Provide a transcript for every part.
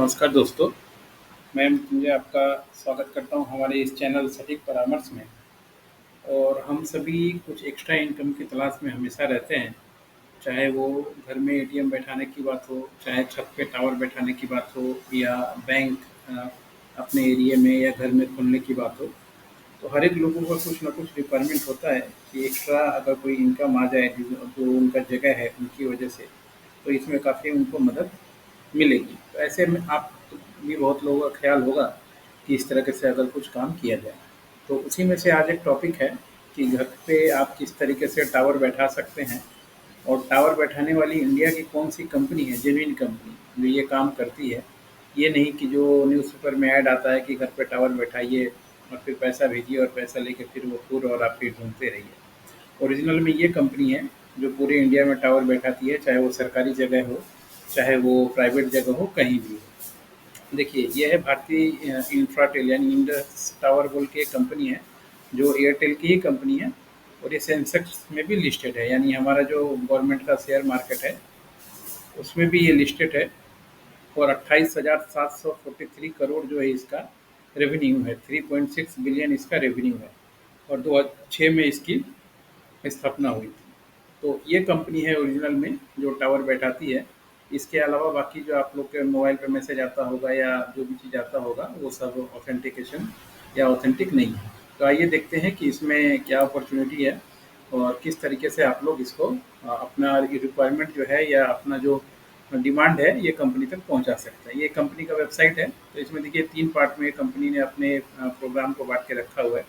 नमस्कार दोस्तों, मैं मृत्युंजय आपका स्वागत करता हूँ हमारे इस चैनल सटीक परामर्श में। और हम सभी कुछ एक्स्ट्रा इनकम की तलाश में हमेशा रहते हैं, चाहे वो घर में एटीएम बैठाने की बात हो, चाहे छत पे टावर बैठाने की बात हो या बैंक अपने एरिया में या घर में खोलने की बात हो। तो हर एक लोगों का कुछ ना कुछ रिक्वायरमेंट होता है कि एक्स्ट्रा अगर कोई इनकम आ जाए जो उनका जगह है उनकी वजह से, तो इसमें काफ़ी उनको मदद मिलेगी। तो ऐसे में आप भी बहुत लोगों का ख्याल होगा कि इस तरीके से अगर कुछ काम किया जाए। तो उसी में से आज एक टॉपिक है कि घर पे आप किस तरीके से टावर बैठा सकते हैं और टावर बैठाने वाली इंडिया की कौन-सी कंपनी है, जेन्युइन कंपनी, जो ये काम करती है। ये नहीं कि जो न्यूज़पेपर में ऐड आता है कि घर पे टावर बैठाइए और फिर पैसा भेजिए और पैसा लेके फिर वो टूर और आप फिर ढूँढते रहिए। ओरिजिनल में ये कंपनी है जो पूरे इंडिया में टावर बैठाती है, चाहे वो सरकारी जगह हो, चाहे वो प्राइवेट जगह हो, कहीं भी हो। देखिए, ये है भारतीय इंफ्राटेल यानी इंडस टावर बोल के एक कंपनी है, जो एयरटेल की ही कंपनी है और ये सेंसेक्स में भी लिस्टेड है, यानी हमारा जो गवर्नमेंट का शेयर मार्केट है, उसमें भी ये लिस्टेड है। और 28,743 करोड़ जो है इसका रेवेन्यू है, 3.6 बिलियन इसका रेवेन्यू है और 2006 में इसकी स्थापना हुई थी। तो ये कंपनी है ओरिजिनल में जो टावर बैठाती है। इसके अलावा बाकी जो आप लोग के मोबाइल पे मैसेज आता होगा या जो भी चीज़ आता होगा वो सब ऑथेंटिकेशन या ऑथेंटिक नहीं है। तो आइए देखते हैं कि इसमें क्या अपॉर्चुनिटी है और किस तरीके से आप लोग इसको अपना रिक्वायरमेंट जो है या अपना जो डिमांड है ये कंपनी तक पहुंचा सकता है। ये कंपनी का वेबसाइट है। तो इसमें देखिए 3 पार्ट में कंपनी ने अपने प्रोग्राम को बाँट के रखा हुआ है।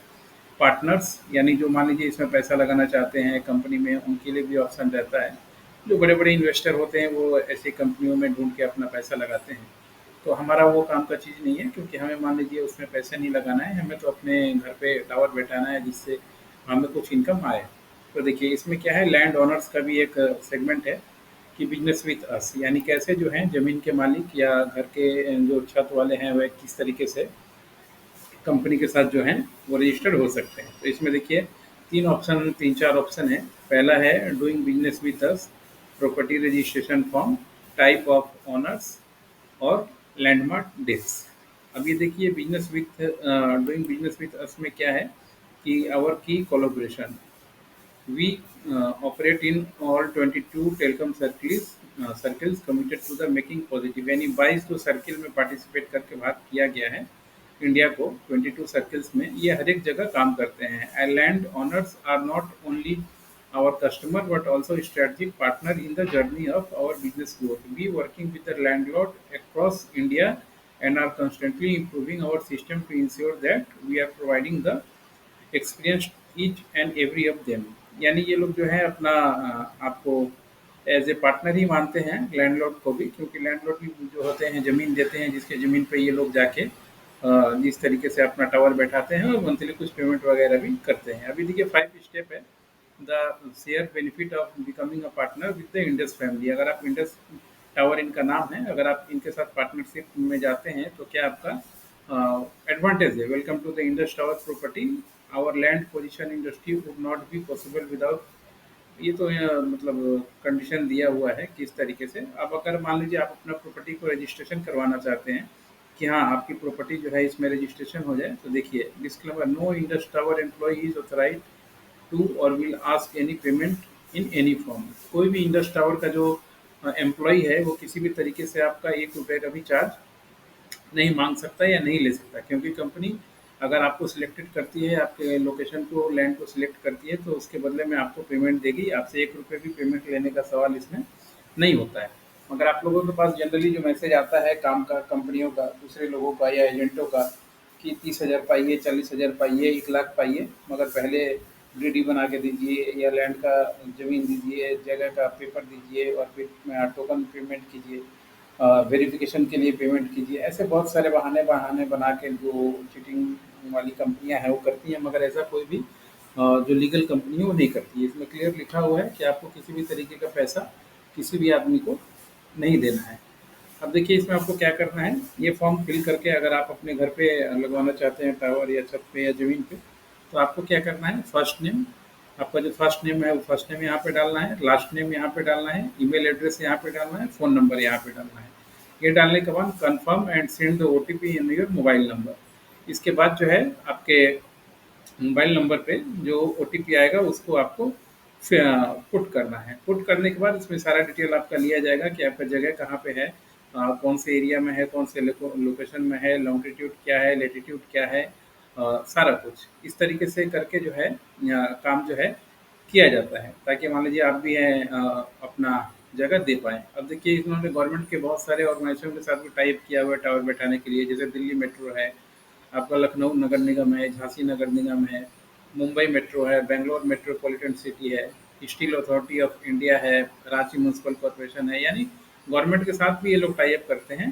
पार्टनर्स यानी जो मान लीजिए इसमें पैसा लगाना चाहते हैं कंपनी में, उनके लिए भी ऑप्शन रहता है। जो बड़े-बड़े इन्वेस्टर होते हैं वो ऐसी कंपनियों में ढूँढ के अपना पैसा लगाते हैं। तो हमारा वो काम का चीज़ नहीं है, क्योंकि हमें मान लीजिए उसमें पैसा नहीं लगाना है, हमें तो अपने घर पे टावर बैठाना है जिससे हमें कुछ इनकम आए। तो देखिए इसमें क्या है, लैंड ओनर्स का भी एक सेगमेंट है कि बिज़नेस विथ अस, यानी कैसे जो हैं ज़मीन के मालिक या घर के जो छत वाले हैं वह किस तरीके से कंपनी के साथ जो हैं वो रजिस्टर्ड हो सकते हैं। तो इसमें देखिए 3 4 ऑप्शन है। पहला है doing business with us, property registration form, type of owners और लैंडमार्क डेट्स। अब ये देखिए business with doing business with us में क्या है कि आवर की collaboration, we operate in all 22 telecom circles committed to the making positive, यानी 22 जो सर्किल में पार्टिसिपेट करके बात किया गया है इंडिया को 22 सर्कल्स में, ये हर एक जगह काम करते हैं। And land owners are not only our customer but also strategic partner in the journey of our business growth. We working with the landlord across India and are constantly improving our system to ensure that we are providing the experience each and every of them. यानी ये लोग जो है अपना आपको as a partner ही मानते हैं landlord को भी, क्योंकि लैंडलॉर्ड भी जो होते हैं ज़मीन देते हैं, जिसके ज़मीन पे ये लोग जाके जिस तरीके से अपना टावर बैठाते हैं और मंथली कुछ पेमेंट वगैरह भी करते हैं। अभी देखिए 5 स्टेप है the share benefit of becoming a partner with the Indus family. अगर आप इंडस टावर इनका नाम है, अगर आप इनके साथ पार्टनरशिप में जाते हैं तो क्या आपका एडवांटेज है। Welcome to the Indus Tower property, our land position industry would not be possible without, ये तो मतलब कंडीशन दिया हुआ है किस तरीके से। अब अगर मान लीजिए आप अपना प्रॉपर्टी को रजिस्ट्रेशन करवाना चाहते हैं कि हाँ आपकी प्रॉपर्टी जो है इसमें रजिस्ट्रेशन हो जाए, तो देखिए disclaimer, no Indus tower employ is authorised to or will ask any payment in any form. कोई भी इंडस टावर का जो एम्प्लॉय है वो किसी भी तरीके से आपका 1 रुपये का भी चार्ज नहीं मांग सकता या नहीं ले सकता, क्योंकि कंपनी अगर आपको सिलेक्टेड करती है, आपके लोकेशन को, लैंड को सिलेक्ट करती है, तो उसके बदले में आपको पेमेंट देगी। आपसे 1 रुपये भी पेमेंट लेने का सवाल इसमें नहीं होता है। मगर आप लोगों के पास जनरली जो मैसेज आता है काम का, कंपनियों का, दूसरे लोगों का या एजेंटों का कि 30,000 पाइए, 40,000 पाइए, 1 लाख पाइए, मगर पहले डीडी बना के दीजिए या लैंड का ज़मीन दीजिए, जगह का पेपर दीजिए और फिर टोकन पेमेंट कीजिए, वेरिफिकेशन के लिए पेमेंट कीजिए। ऐसे बहुत सारे बहाने बहाने बना के जो चीटिंग वाली कंपनियां हैं वो करती हैं, मगर ऐसा कोई भी जो लीगल कंपनी है वो नहीं करती है। इसमें क्लियर लिखा हुआ है कि आपको किसी भी तरीके का पैसा किसी भी आदमी को नहीं देना है। अब देखिए इसमें आपको क्या करना है, ये फॉर्म फिल करके अगर आप अपने घर पे लगवाना चाहते हैं टावर या छत पे या ज़मीन पे, तो आपको क्या करना है, फर्स्ट नेम, आपका जो फर्स्ट नेम है वो फर्स्ट नेम यहाँ पे डालना है, लास्ट नेम यहाँ पे डालना है, ईमेल एड्रेस यहाँ पे डालना है, फ़ोन नंबर यहाँ पे डालना है। ये डालने के बाद confirm and send the OTP in your mobile number. इसके बाद जो है आपके मोबाइल नंबर पे जो ओटीपी आएगा उसको आपको पुट करना है। पुट करने के बाद इसमें सारा डिटेल आपका लिया जाएगा कि आपका जगह कहाँ पे है, कौन से एरिया में है, कौन से लोकेशन में है, लॉन्गिट्यूड क्या है, लेटीट्यूड क्या है, सारा कुछ इस तरीके से करके जो है काम जो है किया जाता है, ताकि मान लीजिए आप भी अपना जगह दे पाएँ। अब देखिए इन्होंने गवर्नमेंट के बहुत सारे ऑर्गेनाइज़ेशन के साथ भी टाई अप किया हुआ है टावर बैठाने के लिए, जैसे दिल्ली मेट्रो है, आपका लखनऊ नगर निगम है, झांसी नगर निगम है, मुंबई मेट्रो है, बैंगलोर मेट्रोपॉलिटन सिटी है, स्टील अथॉरिटी ऑफ इंडिया है, रांची म्युनिसिपल कॉर्पोरेशन है, यानी गवर्नमेंट के साथ भी ये लोग टाई अप करते हैं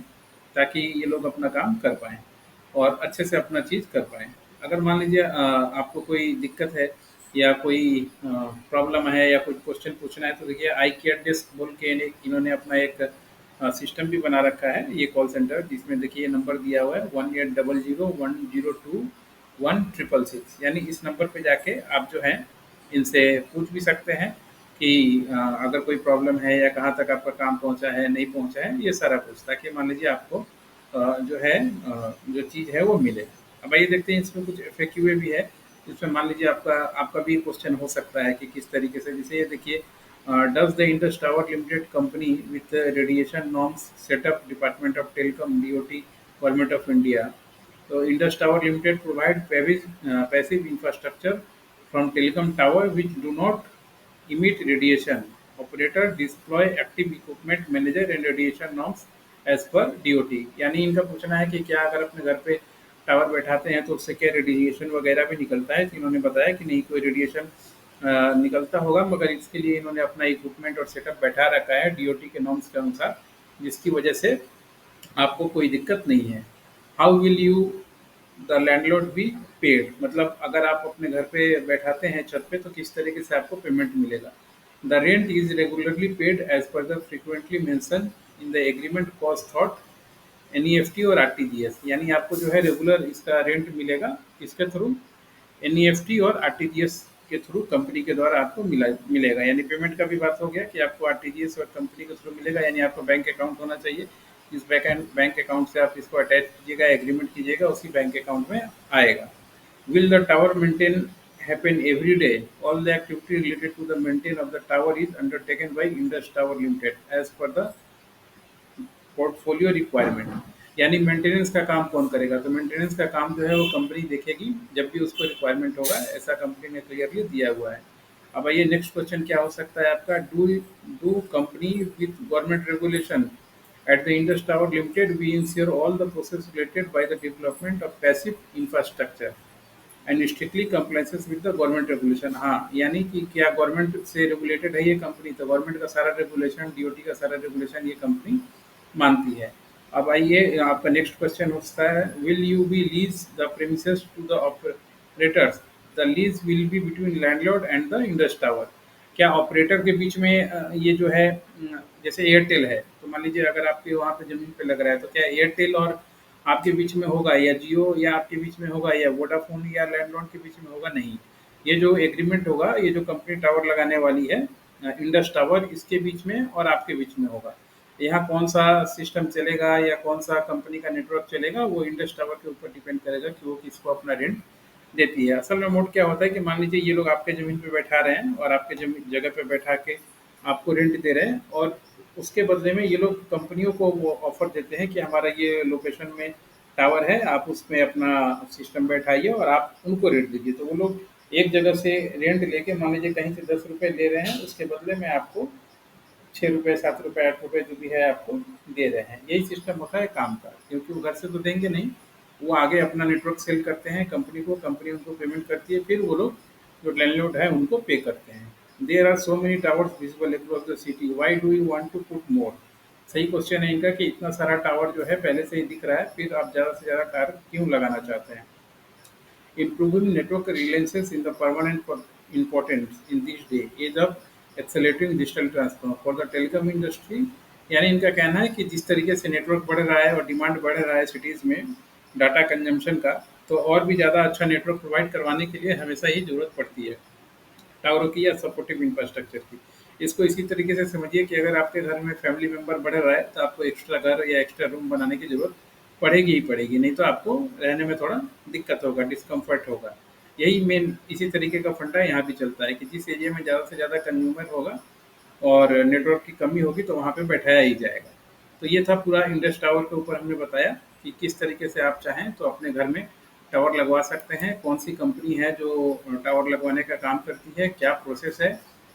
ताकि ये लोग अपना काम कर पाएँ और अच्छे से अपना चीज़ कर पाएँ। अगर मान लीजिए आपको कोई दिक्कत है या कोई प्रॉब्लम है या कोई क्वेश्चन पूछना है तो देखिए आई केयर डेस्क बोल के इन्होंने अपना एक सिस्टम भी बना रखा है, ये कॉल सेंटर, जिसमें देखिए नंबर दिया हुआ है 1800 102 1666, यानी इस नंबर पे जाके आप जो है इनसे पूछ भी सकते हैं कि अगर कोई प्रॉब्लम है या कहाँ तक आपका काम पहुँचा है, नहीं पहुँचा है, ये सारा कुछ, ताकि मान लीजिए आपको जो है जो चीज़ है वो मिले। अब आइए देखते हैं इसमें कुछ एफएक्यूए भी है, इसमें मान लीजिए आपका आपका भी क्वेश्चन हो सकता है कि किस तरीके से, जैसे ये देखिए does the Indus tower limited company with radiation norms setup department of telecom DOT government of India. तो Indus tower limited provide passive infrastructure from telecom tower which do not emit radiation. Operator deploy active equipment manager and radiation norms as per DOT। यानी इनका पूछना है कि क्या अगर अपने घर पे टावर बैठाते हैं तो उससे क्या रेडिएशन वगैरह भी निकलता है, तो इन्होंने बताया कि नहीं कोई रेडिएशन निकलता होगा, मगर इसके लिए इन्होंने अपना इक्विपमेंट और सेटअप बैठा रखा है डीओटी के नॉर्म्स के अनुसार, जिसकी वजह से आपको कोई दिक्कत नहीं है। How will you the landlord be paid, मतलब अगर आप अपने घर पे बैठाते हैं छत पे तो किस तरीके से आपको पेमेंट मिलेगा। The rent is regularly paid as per the frequently mention in the agreement cost thought NEFT और आरटीजीएस, यानी आपको जो है रेगुलर इसका रेंट मिलेगा किसके थ्रू, एनईएफटी और आरटीजीएस के थ्रू कंपनी के द्वारा आपको मिलेगा। यानी पेमेंट का भी बात हो गया कि आपको आरटीजीएस और कंपनी के थ्रू मिलेगा, यानी आपका बैंक अकाउंट होना चाहिए, जिस बैंक अकाउंट से आप इसको अटैच कीजिएगा, एग्रीमेंट कीजिएगा, उसी बैंक अकाउंट में आएगा। Will the tower maintain happen every day? All the activity related to the maintenance of the tower is undertaken by Indus Tower Limited as per the portfolio requirement. यानी maintenance का काम कौन करेगा, तो maintenance का काम जो है वो कंपनी देखेगी जब भी उसको रिक्वायरमेंट होगा, ऐसा कंपनी ने क्लियरली दिया हुआ है। अब आइए नेक्स्ट क्वेश्चन क्या हो सकता है आपका, do do company with government regulation at the Indus tower limited we insure all the process related by the development of passive infrastructure and strictly compliances with the government regulation. हाँ, यानी कि क्या government से रेगुलेटेड है ये company, तो government का सारा रेगुलेशन, डीओटी का सारा रेगुलेशन ये कंपनी मानती है। अब आइए आपका नेक्स्ट क्वेश्चन होता है, will you be lease the premises to the operators, the lease will be between landlord and the Indus Tower. क्या ऑपरेटर के बीच में ये जो है जैसे एयरटेल है, तो मान लीजिए अगर आपके वहाँ पे ज़मीन पे लग रहा है तो क्या एयरटेल और आपके बीच में होगा, या जियो या आपके बीच में होगा, या वोडाफोन या लैंडलॉर्ड के बीच में होगा, नहीं। ये जो एग्रीमेंट होगा, ये जो कंपनी टावर लगाने वाली है इंडस टावर, इसके बीच में और आपके बीच में होगा। यहाँ कौन सा सिस्टम चलेगा या कौन सा कंपनी का नेटवर्क चलेगा वो इंडस टावर के ऊपर डिपेंड करेगा कि वो किसको अपना रेंट देती है। असल में मोड क्या होता है कि मान लीजिए ये लोग आपके ज़मीन पे बैठा रहे हैं और आपके जमीन जगह पे बैठा के आपको रेंट दे रहे हैं, और उसके बदले में ये लोग कंपनियों को वो ऑफर देते हैं कि हमारा ये लोकेशन में टावर है, आप उसमें अपना सिस्टम बैठाइए और आप उनको रेंट दीजिए। तो वो लोग एक जगह से रेंट लेके मान लीजिए कहीं से 10 रुपये ले रहे हैं, उसके बदले में आपको 6 रुपये 7 रुपये 8 रुपये जो भी है आपको दे रहे हैं। यही सिस्टम होता है काम का, क्योंकि वो घर से तो देंगे नहीं, वो आगे अपना नेटवर्क सेल करते हैं कंपनी को, कंपनी उनको पेमेंट करती है, फिर वो लोग जो लैंडलॉर्ड है उनको पे करते हैं। There are so many towers visible across the city, why do you want to put more. सही क्वेश्चन है इनका कि इतना सारा टावर जो है पहले से ही दिख रहा है, फिर आप ज़्यादा से ज़्यादा टावर क्यों लगाना चाहते हैं। Improving network reliances in the permanent importance in this day age of accelerating digital transform for the telecom industry। यानी इनका कहना है कि जिस तरीके से नेटवर्क बढ़ रहा है और डिमांड बढ़ रहा है सिटीज़ में डाटा कंजम्पशन का, तो और भी ज़्यादा अच्छा नेटवर्क प्रोवाइड करवाने के लिए हमेशा ही ज़रूरत पड़ती है टावरों की या सपोर्टिव इंफ्रास्ट्रक्चर की। इसको इसी तरीके से समझिए कि अगर आपके घर में फैमिली मेंबर बढ़ रहा है, तो आपको एक्स्ट्रा घर या एक्स्ट्रा रूम बनाने की ज़रूरत पड़ेगी ही पड़ेगी, नहीं तो आपको रहने में थोड़ा दिक्कत होगा, डिस्कम्फर्ट होगा। यही मेन इसी तरीके का फंडा यहाँ भी चलता है कि जिस एरिया में ज़्यादा से ज़्यादा कंज्यूमर होगा और नेटवर्क की कमी होगी तो वहाँ पे बैठाया ही जाएगा। तो ये था पूरा इंडस टावर के ऊपर हमने बताया कि किस तरीके से आप चाहें तो अपने घर में टावर लगवा सकते हैं, कौन-सी कंपनी है जो टावर लगवाने का काम करती है, क्या प्रोसेस है,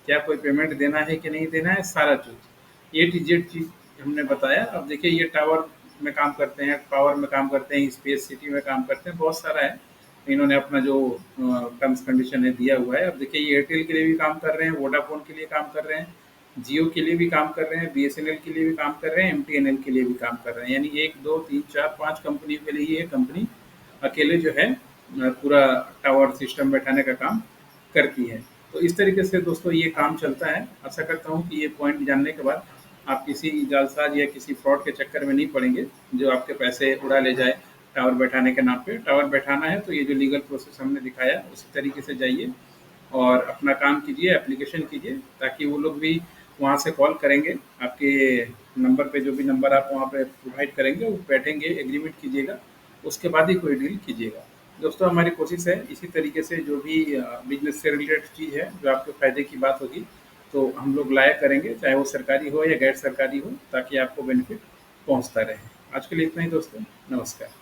क्या कोई पेमेंट देना है कि नहीं देना है, सारा चीज़। ए टू ज़ेड चीज़ हमने बताया। अब देखिए ये टावर में काम करते हैं, पावर में काम करते हैं, स्पेस सिटी में काम करते हैं, बहुत सारा है। इन्होंने अपना जो टर्म्स कंडीशन है दिया हुआ है। अब देखिए ये एयरटेल के लिए भी काम कर रहे हैं, वोडाफ़ोन के लिए काम कर रहे हैं, जियो के लिए भी काम कर रहे हैं, बीएसएनएल के लिए भी काम कर रहे हैं, एमटीएनएल के लिए भी काम कर रहे हैं। यानी 1, 2, 3, 4, 5 कंपनियों के लिए ही ये कंपनी अकेले जो है पूरा टावर सिस्टम बैठाने का काम करती है। तो इस तरीके से दोस्तों ये काम चलता है। आशा करता हूँ कि ये पॉइंट जानने के बाद आप किसी जालसाज या किसी फ्रॉड के चक्कर में नहीं पड़ेंगे, जो आपके पैसे उड़ा ले जाए टावर बैठाने के नाम पे। टावर बैठाना है तो ये जो लीगल प्रोसेस हमने दिखाया उसी तरीके से जाइए और अपना काम कीजिए, एप्लीकेशन कीजिए, ताकि वो लोग भी वहाँ से कॉल करेंगे, आपके नंबर पे जो भी नंबर आप वहाँ पे प्रोवाइड करेंगे, वो बैठेंगे, एग्रीमेंट कीजिएगा, उसके बाद ही कोई डील कीजिएगा। दोस्तों हमारी कोशिश है इसी तरीके से जो भी बिज़नेस से रिलेटेड चीज़ है, जो आपके फ़ायदे की बात होगी, तो हम लोग लाया करेंगे, चाहे वो सरकारी हो या गैर सरकारी हो, ताकि आपको बेनिफिट पहुँचता रहे। आज के लिए इतना ही दोस्तों, नमस्कार।